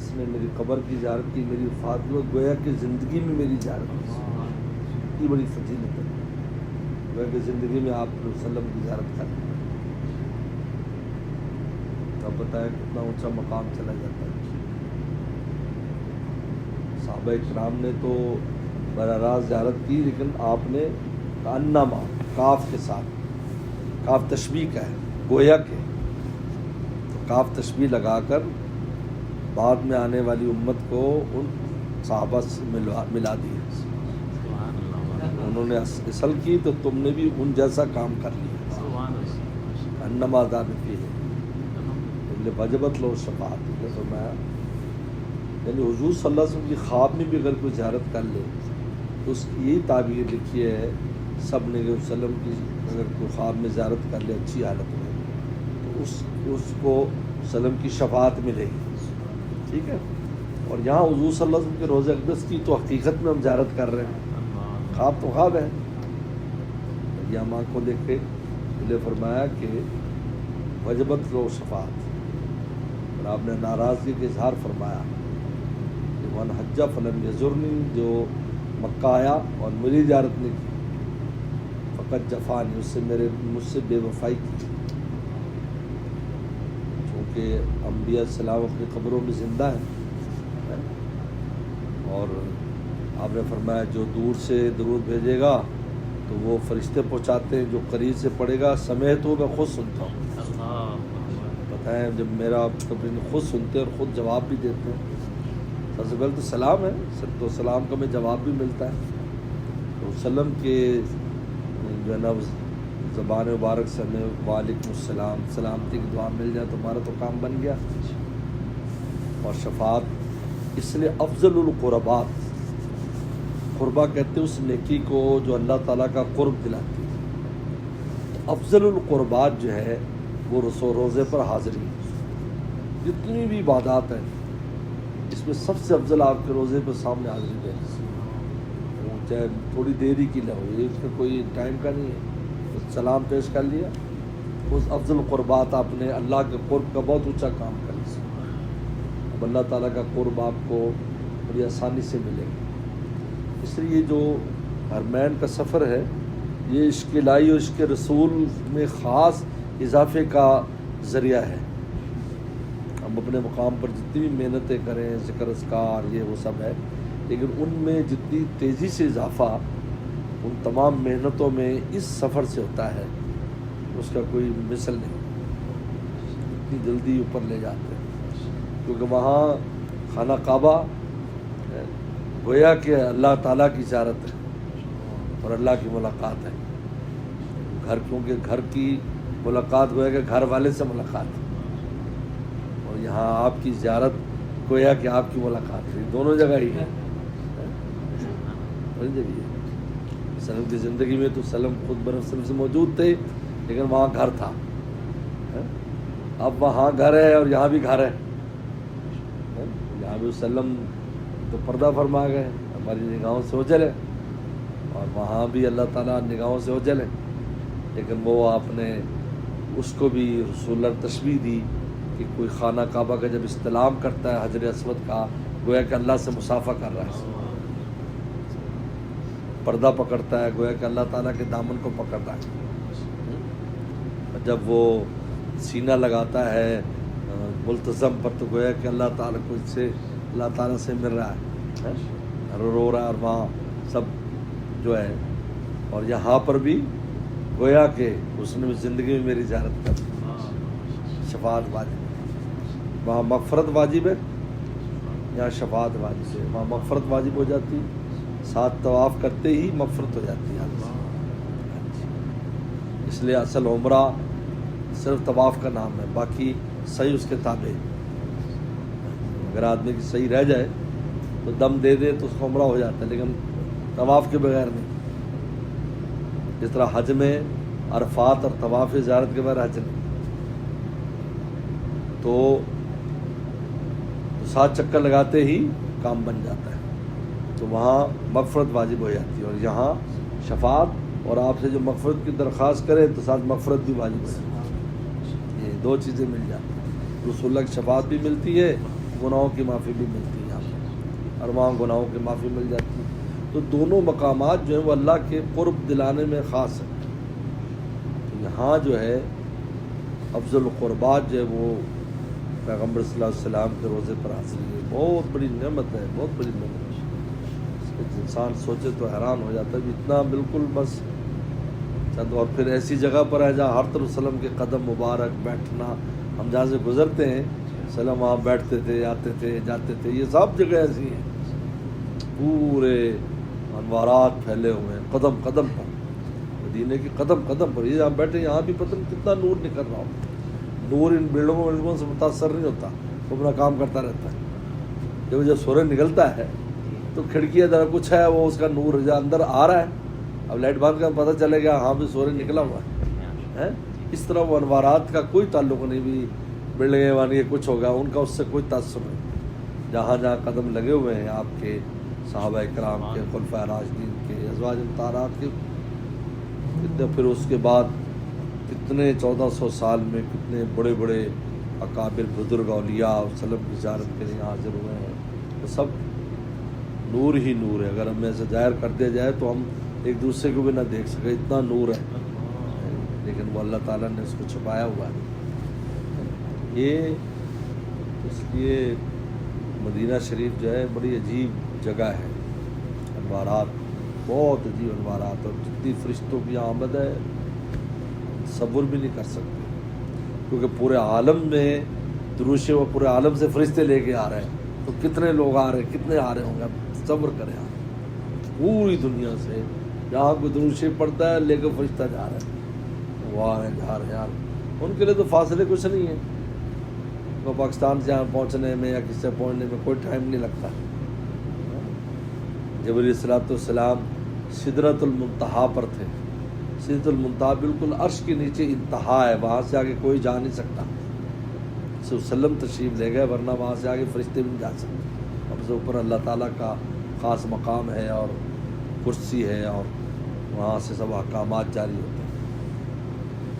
جس نے میری قبر کی زیارت کی، میری وفات کو گویا کہ زندگی میں میری زیارت کی، یہ بڑی فضیلت ہے، گویا کہ زندگی میں آپ نے وسلم کی زیارت کر لی، اب بتائیں کتنا اونچا مقام چلا جاتا ہے۔ صحابہ کرام نے تو براہ راست زیارت کی، لیکن آپ نے کانما کاف کے ساتھ، کاف تشبیہ کا ہے، گویا کہ کاف تشبیہ لگا کر بعد میں آنے والی امت کو ان صحابہ سے ملا دیا، انہوں نے اصل کی تو تم نے بھی ان جیسا کام کر لیا، انما ذالک وجبت لو شفاعت، نے فرمایا یعنی حضور صلی اللہ علیہ وسلم کی خواب میں بھی اگر کوئی زیارت کر لے تو اس کی یہی تعبیر لکھی ہے سب نے کہ وسلم کی اگر کوئی خواب میں زیارت کر لے اچھی حالت میں تو اس کو وسلم کی شفاعت ملے گی، ٹھیک ہے۔ اور یہاں حضور صلی اللہ علیہ وسلم کے روضہ اقدس کی تو حقیقت میں ہم زیارت کر رہے ہیں، خواب تو خواب ہے، یہ ہم آنکھ کو دیکھ کے انہیں فرمایا کہ وجبت لو شفاعت، اور آپ نے ناراضگی کے اظہار فرمایا کہ من حج فلم یزرنی، جو مکہ آیا اور میری زیارت نہیں کی فقط جفانی، اس سے مجھ سے بے وفائی کی، چونکہ انبیاء السلام اپنی قبروں میں زندہ ہیں، اور آپ نے فرمایا جو دور سے درود بھیجے گا تو وہ فرشتے پہنچاتے ہیں، جو قریب سے پڑھے گا سمیت ہو میں خود سنتا ہوں، بتائیں جب میرا خود سنتے اور خود جواب بھی دیتے ہیں، سب سے پہلے تو سلام ہے، تو سلام کا میں جواب بھی ملتا ہے، تو وسلم کے جو ہے نا زبان مبارک سے ہمیں وعلیکم السلام سلامتی کی دعا مل جائے تو ہمارا تو کام بن گیا۔ اور شفاعت اس لیے افضل القربات، قربہ کہتے ہیں اس نیکی کو جو اللہ تعالیٰ کا قرب دلاتی ہے، افضل القربات جو ہے وہ روزے پر حاضری، جتنی بھی عبادات ہیں اس میں سب سے افضل آپ کے روزے پر سامنے حاضری دے، چاہے تھوڑی دیر ہی کی نہ ہو، یہ اس میں کوئی ٹائم کا نہیں ہے، سلام پیش کر لیا، اس افضل قربات آپ نے اللہ کے قرب کا بہت اونچا کام کر لیا، اب اللہ تعالیٰ کا قرب آپ کو بڑی آسانی سے ملے گا۔ اس لیے جو حرمین کا سفر ہے یہ عشق الہی اور عشق رسول میں خاص اضافے کا ذریعہ ہے۔ ہم اپنے مقام پر جتنی بھی محنتیں کریں، ذکر اذکار یہ وہ سب ہے، لیکن ان میں جتنی تیزی سے اضافہ ان تمام محنتوں میں اس سفر سے ہوتا ہے اس کا کوئی مثل نہیں، اتنی جلدی اوپر لے جاتے ہیں، کیونکہ وہاں خانہ کعبہ گویا کہ اللہ تعالیٰ کی زیارت ہے اور اللہ کی ملاقات ہے، گھر کیونکہ گھر کی ملاقات گویا کہ گھر والے سے ملاقات ہے، اور یہاں آپ کی زیارت گویا کہ آپ کی ملاقات ہے، دونوں جگہ ہی ہے، سلم کی زندگی میں تو سلم خود بنفسم سے موجود تھے لیکن وہاں گھر تھا، اب وہاں گھر ہے اور یہاں بھی گھر ہے، یہاں بھی وسلم تو پردہ فرما گئے ہماری نگاہوں سے اوجھل ہے، اور وہاں بھی اللہ تعالیٰ نگاہوں سے اوجھل ہے، لیکن وہ آپ نے اس کو بھی رسول اللہ تشبیہ دی کہ کوئی خانہ کعبہ کا جب استلام کرتا ہے حجر اسود کا گویا کہ اللہ سے مصافحہ کر رہا ہے، پردہ پکڑتا ہے گویا کہ اللہ تعالیٰ کے دامن کو پکڑتا ہے، جب وہ سینہ لگاتا ہے ملتزم پر تو گویا کہ اللہ تعالیٰ کو اس سے اللہ تعالیٰ سے مل رہا ہے، رو رہا ہے، اور وہاں سب جو ہے، اور یہاں پر بھی گویا کہ اس نے زندگی میں میری زیارت کر شفاعت واجب، وہاں مغفرت واجب ہے، یہاں شفاعت واجب ہے، وہاں مغفرت واجب ہو جاتی، ساتھ طواف کرتے ہی مغفرت ہو جاتی ہے، اس لیے اصل عمرہ صرف طواف کا نام ہے، باقی صحیح اس کے تابع، اگر آدمی کی صحیح رہ جائے تو دم دے دے تو اس کا عمرہ ہو جاتا ہے، لیکن طواف کے بغیر نہیں، جس طرح حج میں عرفات اور طواف زیارت کے بغیر حج نہیں، تو 7 چکر لگاتے ہی کام بن جاتا ہے، تو وہاں مغفرت واجب ہو جاتی ہے، اور یہاں شفاعت، اور آپ سے جو مغفرت کی درخواست کرے تو ساتھ مغفرت بھی واجب ہے، یہ 2 چیزیں مل جاتی ہیں، رسول اللہ کی شفاعت بھی ملتی ہے، گناہوں کی معافی بھی ملتی ہے یہاں پر، ارواح گناہوں کی معافی مل جاتی ہے۔ تو دونوں مقامات جو ہیں وہ اللہ کے قرب دلانے میں خاص ہیں۔ تو یہاں جو ہے افضل القربات جو ہے وہ پیغمبر صلی اللہ علیہ وسلم کے روزے پر حاصل ہے، بہت بڑی نعمت ہے، بہت بڑی نعمت ہے۔ انسان سوچے تو حیران ہو جاتا ہے کہ اتنا بالکل بس چند، اور پھر ایسی جگہ پر ہے جہاں ہر طرف وسلم کے قدم مبارک، بیٹھنا، ہم جہاں سے گزرتے ہیں وسلم وہاں بیٹھتے تھے، آتے تھے، جاتے تھے، یہ سب جگہ ایسی ہیں، پورے انوارات پھیلے ہوئے ہیں قدم قدم پر، مدینے کی قدم قدم پر۔ یہ ہم بیٹھے یہاں بھی پتہ نہیں کتنا نور نکل رہا ہوتا ہے، نور ان بلڈنگوں سے متاثر نہیں ہوتا، وہ اپنا کام کرتا رہتا ہے۔ جب سورج نکلتا ہے تو کھڑکیاں ذرا کچھ ہے، وہ اس کا نور جہاں اندر آ رہا ہے، اب لائٹ بند کر پتہ چلے گا ہاں بھی سورج نکلا ہوا ہے۔ اس طرح وہ انوارات کا کوئی تعلق نہیں، بھی بلڈنگیں وانی کچھ ہوگا، ان کا اس سے کوئی تاثر نہیں۔ جہاں جہاں قدم لگے ہوئے ہیں آپ کے صحابہ اکرام کے، خلفائے راشدین کے، ازواج مطہرات کے، پھر اس کے بعد کتنے 1400 سال میں کتنے بڑے بڑے اکابر بزرگ اولیاء وسلم کی زیارت کے لیے حاضر ہوئے ہیں، وہ سب نور ہی نور ہے۔ اگر ہمیں ایسے ظاہر کر دیا جائے تو ہم ایک دوسرے کو بھی نہ دیکھ سکے، اتنا نور ہے، لیکن وہ اللہ تعالیٰ نے اس کو چھپایا ہوا ہے۔ یہ اس لیے مدینہ شریف جو ہے بڑی عجیب جگہ ہے، انوارات، بہت عجیب انوارات، اور جتنی فرشتوں کی آمد ہے تصور بھی نہیں کر سکتے، کیونکہ پورے عالم میں دروش وہ پورے عالم سے فرشتے لے کے آ رہے ہیں، تو کتنے لوگ آ رہے ہیں، کتنے آ رہے ہوں گے، تصور کریں آپ، پوری دنیا سے جہاں کوئی درود شریف پڑھتا ہے لے کے فرشتہ جا رہا ہے، وہ آ رہے ہیں، جا رہے ہیں یار۔ ان کے لیے تو فاصلے کچھ نہیں ہیں، وہ پاکستان سے یہاں پہنچنے میں یا کس سے پہنچنے میں کوئی ٹائم نہیں لگتا۔ جبریل الصلوۃ والسلام سدرۃ المنتہا پر تھے، سدرۃ المنتہا بالکل عرش کے نیچے انتہا ہے، وہاں سے آگے کوئی جا نہیں سکتا، صلی وسلم تشریف لے گئے، ورنہ وہاں سے آگے فرشتے بھی نہیں جا سکتے۔ اب سے اوپر اللہ تعالیٰ کا خاص مقام ہے اور کرسی ہے، اور وہاں سے سب احکامات جاری ہوتے ہیں۔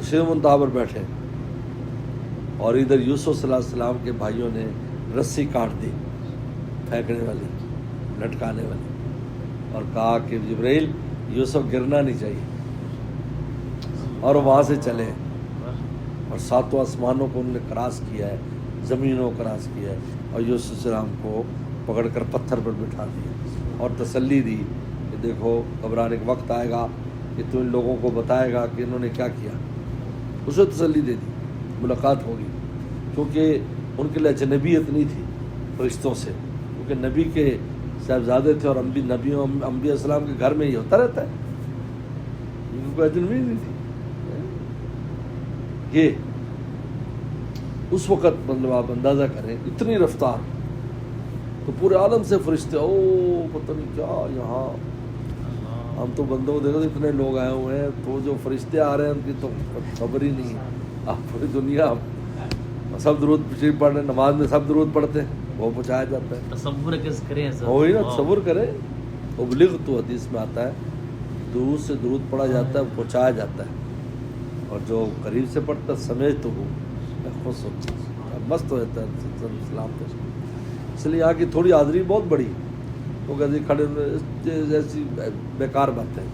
سدرۃ المنتہا پر بیٹھے، اور ادھر یوسف صلی اللہ علیہ وسلم کے بھائیوں نے رسی کاٹ دی، پھینکنے والی، لٹکانے والی، اور کہا کہ جبرائیل یوسف گرنا نہیں چاہیے، اور وہاں سے چلے، اور ساتوں آسمانوں کو انہوں نے کراس کیا ہے، زمینوں کو کراس کیا ہے، اور یوسف علیہ السلام کو پکڑ کر پتھر پر بٹھا دیا، اور تسلی دی کہ دیکھو گھبرانے کا وقت آئے گا کہ تو ان لوگوں کو بتائے گا کہ انہوں نے کیا کیا، اسے تسلی دے دی، ملاقات ہوگی، کیونکہ ان کے لیے اجنبیت نہیں تھی فرشتوں سے، کیونکہ نبی کے صاحبزادے تھے، اور انبیاء السلام کے گھر میں ہی ہوتا رہتا ہے، ان کو اجنبی نہیں تھی۔ یہ اس وقت مطلب آپ اندازہ کریں اتنی رفتار، تو پورے عالم سے فرشتے، او پتہ نہیں کیا یہاں، ہم تو بندوں کو دیکھو اتنے لوگ آئے ہوئے ہیں، تو جو فرشتے آ رہے ہیں ان کی تو خبر ہی نہیں ہے۔ آپ پوری دنیا سب درود شریف پڑھ رہے ہیں، نماز میں سب درود پڑھتے ہیں، وہ پہنچایا جاتا ہے، تصور کریں، وہی نا تصور کریں، ابلغ تو حدیث میں آتا ہے، درود سے درود پڑھا جاتا ہے، پہنچایا جاتا ہے، اور جو قریب سے پڑھتا سمجھ تو وہ خوش ہوتا ہے، مست ہو جاتا ہے اسلام پہ۔ اس لیے یہاں کی تھوڑی حاضری بہت بڑی، وہ کہتے کھڑے جیسی بیکار بات ہے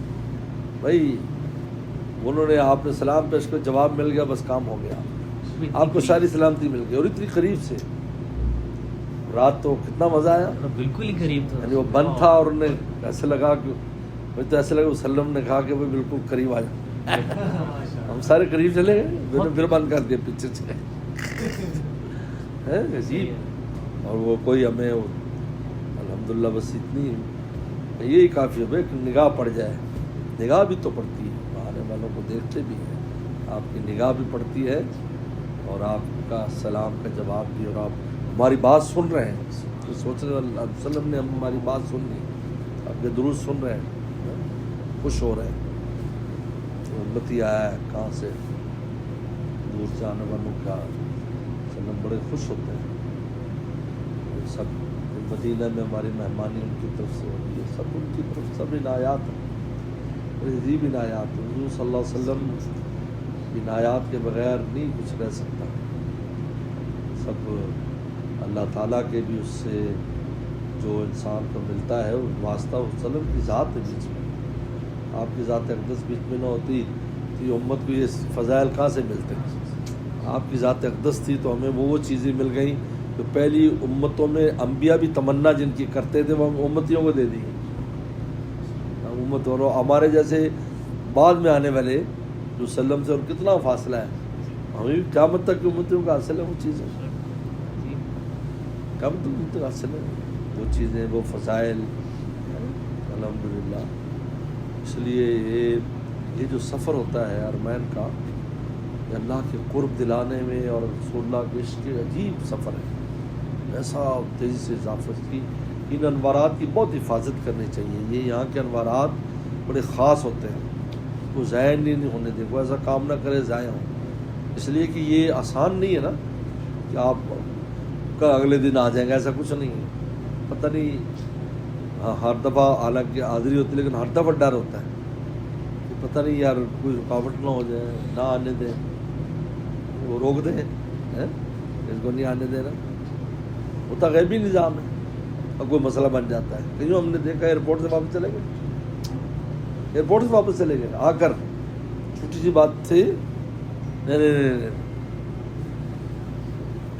بھائی، انہوں نے آپ نے سلام پیش کر جواب مل گیا، بس کام ہو گیا، آپ کو ساری سلامتی مل گئی، اور اتنی قریب سے۔ رات تو کتنا مزہ آیا، بالکل ہی قریب تھا، یعنی وہ بند تھا، اور انہیں ایسے لگا کہ مجھے تو ایسے لگا وسلم نے کہا کہ وہ بالکل قریب آ جائے، ہم سارے قریب چلے گئے، میں نے پھر بند کر دیا پیچھے سے، عجیب۔ اور وہ کوئی ہمیں الحمدللہ بس اتنی یہی کافی ہے کہ نگاہ پڑ جائے، نگاہ بھی تو پڑتی ہے، آنے والوں کو دیکھتے بھی ہیں، آپ کی نگاہ بھی پڑتی ہے، اور آپ کا سلام کا جواب بھی، اور آپ ہماری بات سن رہے ہیں، سوچ رہے اللہ علیہ وسلم نے ہماری بات سن لی، آپ کے درود سن رہے ہیں، خوش ہو رہے ہیں، امتی آیا ہے کہاں سے، دور سے آنے والوں کا وسلم بڑے خوش ہوتے ہیں، سب مدینہ میں ہماری مہمانی ان کی طرف سے ہوتی ہے، سب ان کی طرف، سب عنایات ہیں، عجیب عنایات، حضور صلی اللہ علیہ وسلم عنایات کے بغیر نہیں کچھ رہ سکتا، سب اللہ تعالیٰ کے بھی اس سے جو انسان کو ملتا ہے واسطہ وسلم کی ذات ہے بیچ میں. آپ کی ذات اقدس بیچ میں نہ ہوتی تو یہ امت کو یہ فضائل کہاں سے ملتے. آپ کی ذات اقدس تھی تو ہمیں وہ چیزیں مل گئیں جو پہلی امتوں میں انبیاء بھی تمنا جن کی کرتے تھے وہ ہم امتیوں کو دے دی. امت اور ہمارے جیسے بعد میں آنے والے جو سلم سے اور کتنا فاصلہ ہے, ہمیں بھی قیامت تک کی امتوں کا حاصل ہے وہ چیزیں, قیامت تک امتوں کا حاصل ہے وہ چیزیں, وہ فضائل الحمدللہ. اس لیے یہ جو سفر ہوتا ہے ارمین کا, یہ اللہ کے قرب دلانے میں اور رسول اللہ کے عشق کے عجیب سفر ہے. ایسا تیزی سے اضافت کی ان انوارات کی بہت حفاظت کرنی چاہیے. یہ یہاں کے انوارات بڑے خاص ہوتے ہیں, وہ ضائع نہیں ہونے دے, وہ ایسا کام نہ کرے ضائع ہو. اس لیے کہ یہ آسان نہیں ہے نا کہ آپ کا اگلے دن آ جائیں گے, ایسا کچھ نہیں ہے. پتہ نہیں ہر دفعہ حالانکہ حاضری ہوتی ہے لیکن ہر دفعہ ڈر ہوتا ہے کہ پتہ نہیں یار کوئی رکاوٹ نہ ہو جائے, نہ آنے دیں, وہ روک دیں, اس کو نہیں آنے دینا. وہ تو غیبی نظام ہے. اب کوئی مسئلہ بن جاتا ہے, کہیں ہم نے دیکھا ایئرپورٹ سے واپس چلے گئے, ایئرپورٹ سے واپس چلے گئے آ کر چھوٹی سی بات تھی, نہیں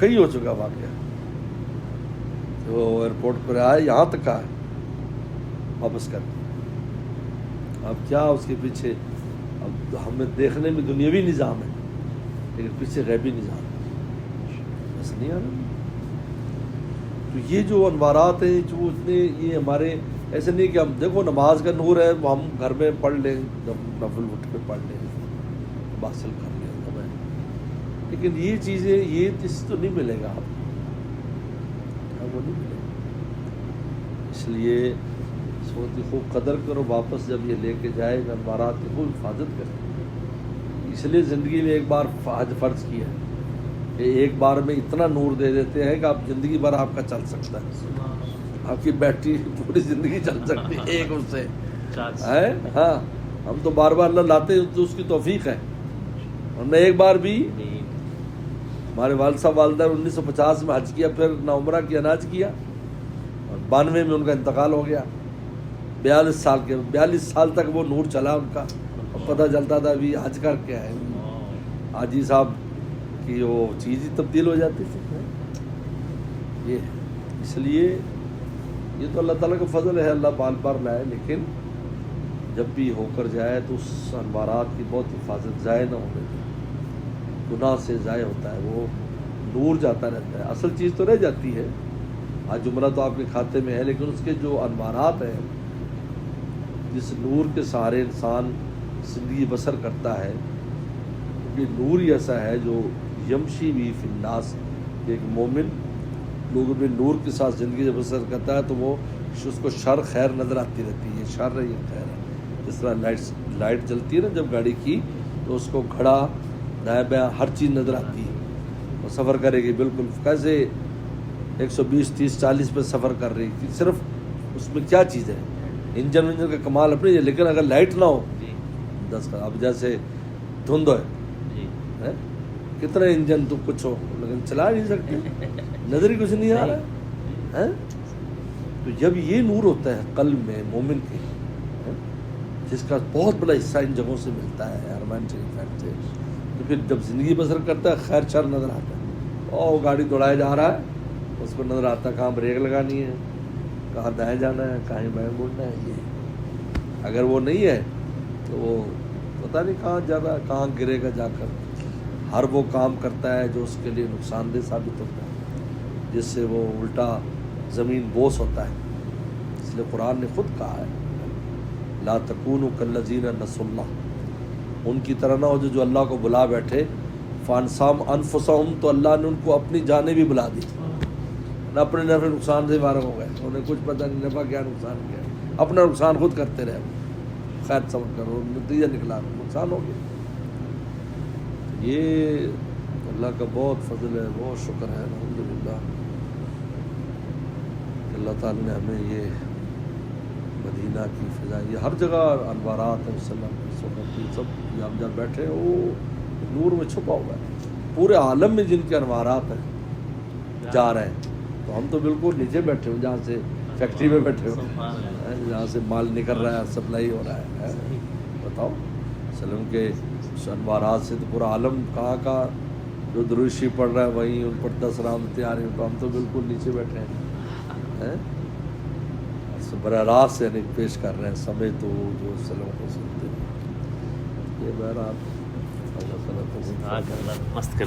کئی ہو چکا واقعہ. وہ ایئرپورٹ پر آئے, یہاں تک آئے واپس کر. اب کیا اس کے پیچھے, اب ہمیں دیکھنے میں دنیاوی نظام ہے لیکن پیچھے غیبی نظام ہے, ایسا نہیں آنا. تو یہ جو انوارات ہیں جو اتنے یہ ہمارے ایسے نہیں کہ ہم دیکھو نماز کا نور ہے وہ ہم گھر میں پڑھ لیں, نفل اٹھ کے پڑھ لیں, حاصل کر لیں ہمیں, لیکن یہ چیزیں یہ چیز تو نہیں ملے گا آپ کو, وہ نہیں ملے گا. اس لیے سوچ خوب قدر کرو, واپس جب یہ لے کے جائے انوارات کی خوب حفاظت کریں. اس لیے زندگی میں ایک بار حج فرض کیا ہے کہ ایک بار میں اتنا نور دے دیتے ہیں کہ آپ زندگی بھر آپ کا چل سکتا ہے, آپ کی بیٹری پوری زندگی چل سکتی ہے ایک اس سے ہے. ہاں ہم تو بار بار اللہ لاتے ہیں تو اس کی توفیق ہے. ہم نے ایک بار بھی, ہمارے والد صاحب والدہ 1950 میں حج کیا, پھر نہ عمرہ کیا نہ حج کیا, اور 92 میں ان کا انتقال ہو گیا. 42 سال تک وہ نور چلا ان کا, اور پتہ چلتا تھا ابھی حج کر کے آئے. حاجی صاحب کی وہ چیز ہی تبدیل ہو جاتی تھی. یہ اس لیے یہ تو اللہ تعالیٰ کا فضل ہے, اللہ بار بار لائے, لیکن جب بھی ہو کر جائے تو اس انوارات کی بہت حفاظت, ضائع نہ ہونے دیں. گناہ سے ضائع ہوتا ہے, وہ نور جاتا رہتا ہے, اصل چیز تو رہ جاتی ہے. آج جملہ تو آپ کے کھاتے میں ہے لیکن اس کے جو انوارات ہیں جس نور کے سہارے انسان زندگی بسر کرتا ہے, یہ نور ہی ایسا ہے جو یمشی بھی فی الناس, ایک مومن لوگوں میں نور کے ساتھ زندگی جب بسر کرتا ہے تو وہ اس کو شر خیر نظر آتی رہتی ہے, یہ شر ہے یہ خیر ہے. جس طرح لائٹ جلتی ہے نا جب گاڑی کی تو اس کو گھڑا دائیں بائیں ہر چیز نظر آتی ہے, وہ سفر کرے گی بالکل کیسے 120 30 40 پہ سفر کر رہی ہے, صرف اس میں کیا چیز ہے, انجن کا کمال اپنی ہے, لیکن اگر لائٹ نہ ہو 10 کا, اب جیسے دھند ہے کتنا انجن تو کچھ ہو لیکن چلا نہیں سکتی, نظر ہی کچھ نہیں آ رہا ہے. تو جب یہ نور ہوتا ہے قلب میں مومن کے, جس کا بہت بڑا حصہ ان جگہوں سے ملتا ہے ارمان شریف سے, تو پھر جب زندگی بسر کرتا ہے خیر شر نظر آتا ہے. اور گاڑی دوڑایا جا رہا ہے اس کو نظر آتا ہے کہاں بریک لگانی ہے, کہاں دائیں جانا ہے, کہیں بائیں مڑنا ہے. یہ اگر وہ نہیں ہے تو وہ پتہ نہیں کہاں جا رہا ہے, کہاں گرے گا جا کر. ہر وہ کام کرتا ہے جو اس کے لیے نقصان دہ ثابت ہوتا ہے, جس سے وہ الٹا زمین بوس ہوتا ہے. اس لیے قرآن نے خود کہا ہے لا تکونوا کالذین نسوا اللہ, ان کی طرح نہ ہو جو اللہ کو بلا بیٹھے. فانسام انفسہم, تو اللہ نے ان کو اپنی جانیں بھی بلا دی, نہ اپنے نفع نقصان سے فارغ ہو گئے, انہیں کچھ پتہ نہیں نفع کیا نقصان کیا, اپنا نقصان خود کرتے رہے. خیر سمجھ کر نتیجہ نکلا نقصان ہو گیا. یہ اللہ کا بہت فضل ہے, بہت شکر ہے الحمدللہ کہ اللہ تعالیٰ نے ہمیں یہ مدینہ کی فضا, یہ ہر جگہ انوارات ہیں سب ہم جب بیٹھے وہ نور میں چھپا ہوا ہے. پورے عالم میں جن کے انوارات ہیں جا رہے ہیں تو ہم تو بالکل نیچے بیٹھے ہوں جہاں سے فیکٹری میں بیٹھے ہوں سبحان اللہ. جہاں سے مال نکل رہا ہے سپلائی ہو رہا ہے. بتاؤ وسلم کے انوارات سے تو پورا عالم کہاں کا جو درود شریف پڑھ رہا ہے وہیں ان پر 10 رحمتیں آ رہی ہیں. تو ہم تو بالکل نیچے بیٹھے ہیں براہ راست یعنی پیش کر رہے ہیں سمے تو جو وسلم کو سنتے ہیں. یہ بہرحال اللہ تعالیٰ کو مست کر